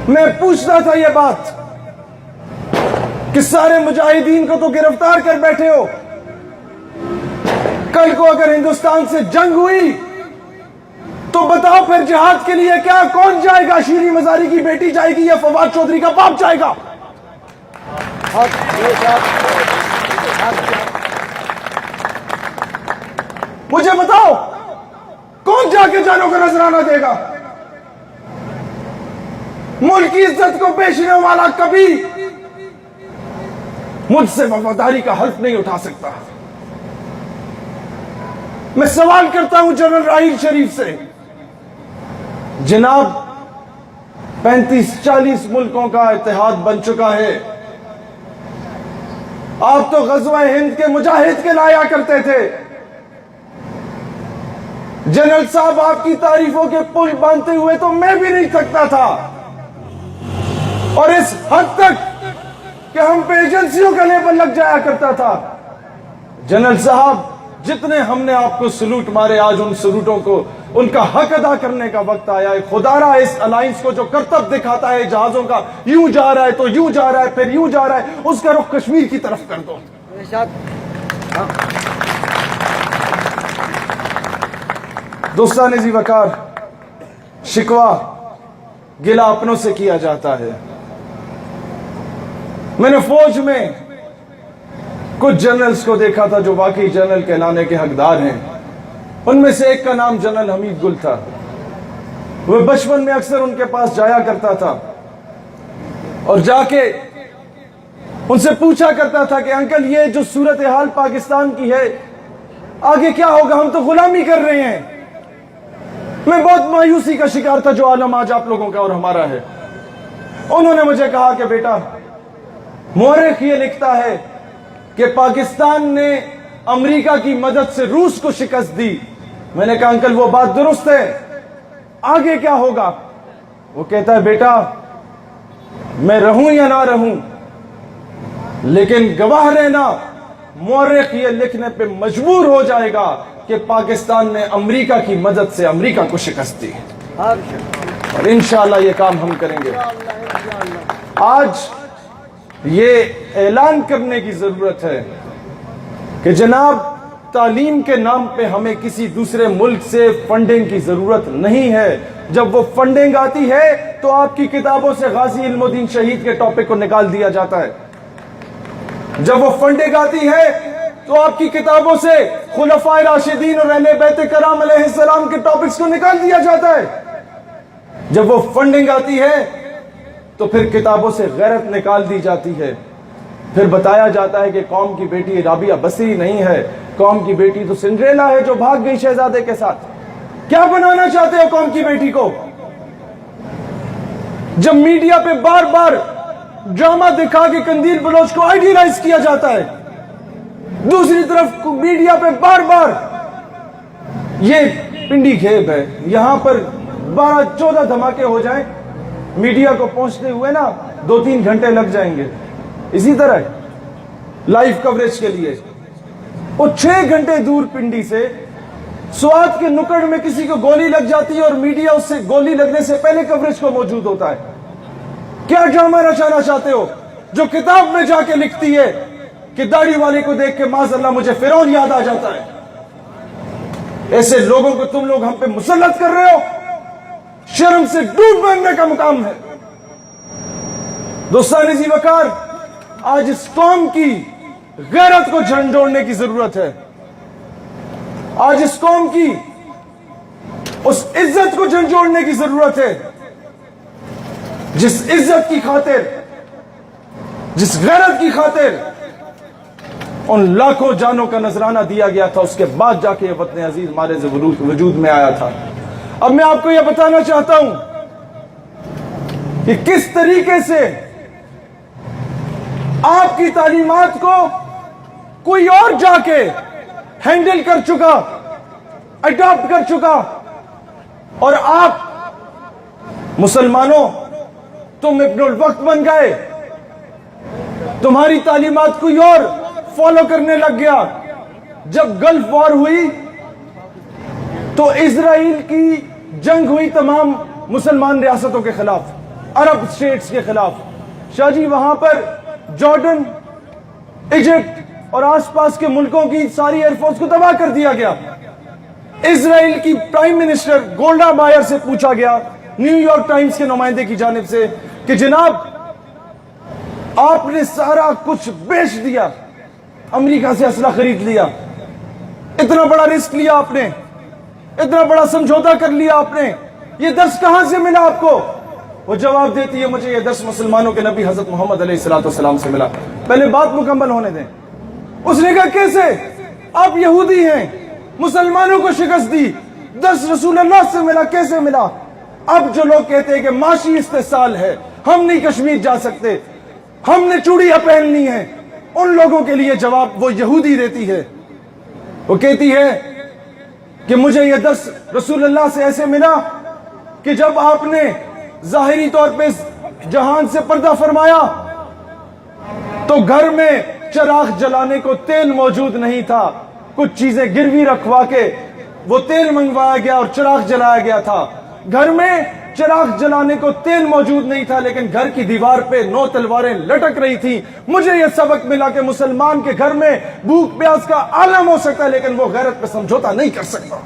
میں پوچھتا تھا یہ بات کہ سارے مجاہدین کو تو گرفتار کر بیٹھے ہو، کل کو اگر ہندوستان سے جنگ ہوئی تو بتاؤ پھر جہاد کے لیے کیا کون جائے گا؟ شیریں مزاری کی بیٹی جائے گی یا فواد چودھری کا باپ جائے گا؟ مجھے بتاؤ کون جا کے جانوں کا نذرانہ دے گا؟ ملک کی عزت کو بیچنے والا کبھی مجھ سے وفاداری کا حلف نہیں اٹھا سکتا۔ میں سوال کرتا ہوں جنرل راحیل شریف سے، جناب 35-40 ملکوں کا اتحاد بن چکا ہے، آپ تو غزوہ ہند کے مجاہد کے لایا کرتے تھے، جنرل صاحب آپ کی تعریفوں کے پل باندھتے ہوئے تو میں بھی نہیں تھکتا تھا، اور اس حد تک کہ ہم پہ ایجنسیوں کا لیبل لگ جایا کرتا تھا۔ جنرل صاحب جتنے ہم نے آپ کو سلوٹ مارے، آج ان سلوٹوں کو ان کا حق ادا کرنے کا وقت آیا ہے۔ خدا را اس الائنس کو جو کرتب دکھاتا ہے جہازوں کا، یوں جا رہا ہے تو یوں جا رہا ہے پھر یوں جا رہا ہے، اس کا رخ کشمیر کی طرف کر دو۔ دوستان ذی وقار، شکوہ گلہ اپنوں سے کیا جاتا ہے۔ میں نے فوج میں کچھ جنرلز کو دیکھا تھا جو واقعی جنرل کہلانے کے حقدار ہیں، ان میں سے ایک کا نام جنرل حمید گل تھا۔ وہ بچپن میں اکثر ان کے پاس جایا کرتا تھا اور جا کے ان سے پوچھا کرتا تھا کہ انکل یہ جو صورتحال پاکستان کی ہے آگے کیا ہوگا، ہم تو غلامی کر رہے ہیں۔ میں بہت مایوسی کا شکار تھا جو عالم آج آپ لوگوں کا اور ہمارا ہے۔ انہوں نے مجھے کہا کہ بیٹا، مورخ یہ لکھتا ہے کہ پاکستان نے امریکہ کی مدد سے روس کو شکست دی۔ میں نے کہا انکل وہ بات درست ہے، آگے کیا ہوگا؟ وہ کہتا ہے بیٹا میں رہوں یا نہ رہوں لیکن گواہ رہنا، مورخ یہ لکھنے پہ مجبور ہو جائے گا کہ پاکستان نے امریکہ کی مدد سے امریکہ کو شکست دی، اور انشاءاللہ یہ کام ہم کریں گے۔ آج یہ اعلان کرنے کی ضرورت ہے کہ جناب تعلیم کے نام پہ ہمیں کسی دوسرے ملک سے فنڈنگ کی ضرورت نہیں ہے۔ جب وہ فنڈنگ آتی ہے تو آپ کی کتابوں سے غازی علم الدین شہید کے ٹاپک کو نکال دیا جاتا ہے، جب وہ فنڈنگ آتی ہے تو آپ کی کتابوں سے خلفائے راشدین اور اہل بیت کرام علیہ السلام کے ٹاپکس کو نکال دیا جاتا ہے، جب وہ فنڈنگ آتی ہے تو پھر کتابوں سے غیرت نکال دی جاتی ہے، پھر بتایا جاتا ہے کہ قوم کی بیٹی رابعہ بصری نہیں ہے، قوم کی بیٹی تو سنڈریلا ہے جو بھاگ گئی شہزادے کے ساتھ۔ کیا بنانا چاہتے ہو قوم کی بیٹی کو؟ جب میڈیا پہ بار بار ڈرامہ دکھا کے قندیل بلوچ کو آئیڈیلائز کیا جاتا ہے، دوسری طرف میڈیا پہ بار بار یہ پنڈی کھیب ہے، یہاں پر 12-14 دھماکے ہو جائیں میڈیا کو پہنچتے ہوئے نا 2-3 گھنٹے لگ جائیں گے، اسی طرح لائیو کوریج کے لیے وہ 6 گھنٹے دور پنڈی سے سوات کے نکڑ میں کسی کو گولی لگ جاتی ہے اور میڈیا اس سے گولی لگنے سے پہلے کوریج کو موجود ہوتا ہے۔ کیا ڈرامہ رچانا چاہتے ہو جو کتاب میں جا کے لکھتی ہے کہ داڑھی والے کو دیکھ کے معاذ اللہ مجھے فرعون یاد آ جاتا ہے؟ ایسے لوگوں کو تم لوگ ہم پہ مسلط کر رہے ہو، شرم سے ڈوب مرنے کا مقام ہے۔ دوستان ذی وقار، آج اس قوم کی غیرت کو جھنڈوڑنے کی ضرورت ہے، آج اس قوم کی اس عزت کو جھنجھوڑنے کی ضرورت ہے جس عزت کی خاطر، جس غیرت کی خاطر ان لاکھوں جانوں کا نذرانہ دیا گیا تھا، اس کے بعد جا کے یہ وطن عزیز ہمارے وجود میں آیا تھا۔ اب میں آپ کو یہ بتانا چاہتا ہوں کہ کس طریقے سے آپ کی تعلیمات کو کوئی اور جا کے ہینڈل کر چکا، اڈاپٹ کر چکا، اور آپ مسلمانوں تم ابن الوقت بن گئے، تمہاری تعلیمات کوئی اور فالو کرنے لگ گیا۔ جب گلف وار ہوئی تو اسرائیل کی جنگ ہوئی تمام مسلمان ریاستوں کے خلاف، عرب اسٹیٹس کے خلاف. شاہ جی وہاں پر جارڈن، ایجپٹ اور آس پاس کے ملکوں کی ساری ایئر فورس کو تباہ کر دیا گیا. اسرائیل کی پرائم منسٹر گولڈا مائر سے پوچھا گیا نیو یارک ٹائمز کے نمائندے کی جانب سے کہ جناب آپ نے سارا کچھ بیچ دیا، امریکہ سے اسلحہ خرید لیا، اتنا بڑا رسک لیا آپ نے، اتنا بڑا سمجھوتا کر لیا آپ نے، یہ درس کہاں سے ملا آپ کو؟ وہ جواب دیتی ہے مجھے یہ درس مسلمانوں کے نبی حضرت محمد علیہ السلام سے ملا. پہلے بات مکمل ہونے دیں. اس نے کہا کیسے؟ آپ یہودی ہیں، مسلمانوں کو شکست دی، درس رسول اللہ سے ملا، کیسے ملا؟ اب جو لوگ کہتے ہیں کہ معاشی استحصال ہے، ہم نہیں کشمیر جا سکتے، ہم نے چوڑیاں پہننی ہیں، ان لوگوں کے لیے جواب وہ یہودی دیتی ہے. وہ کہتی ہے کہ مجھے یہ درس رسول اللہ سے ایسے ملا کہ جب آپ نے ظاہری طور پہ جہان سے پردہ فرمایا تو گھر میں چراغ جلانے کو تیل موجود نہیں تھا، کچھ چیزیں گروی رکھوا کے وہ تیل منگوایا گیا اور چراغ جلایا گیا تھا. گھر میں چراغ جلانے کو تیل موجود نہیں تھا لیکن گھر کی دیوار پہ 9 تلواریں لٹک رہی تھی. مجھے یہ سبق ملا کہ مسلمان کے گھر میں بھوک پیاس کا عالم ہو سکتا ہے لیکن وہ غیرت پہ سمجھوتا نہیں کر سکتا.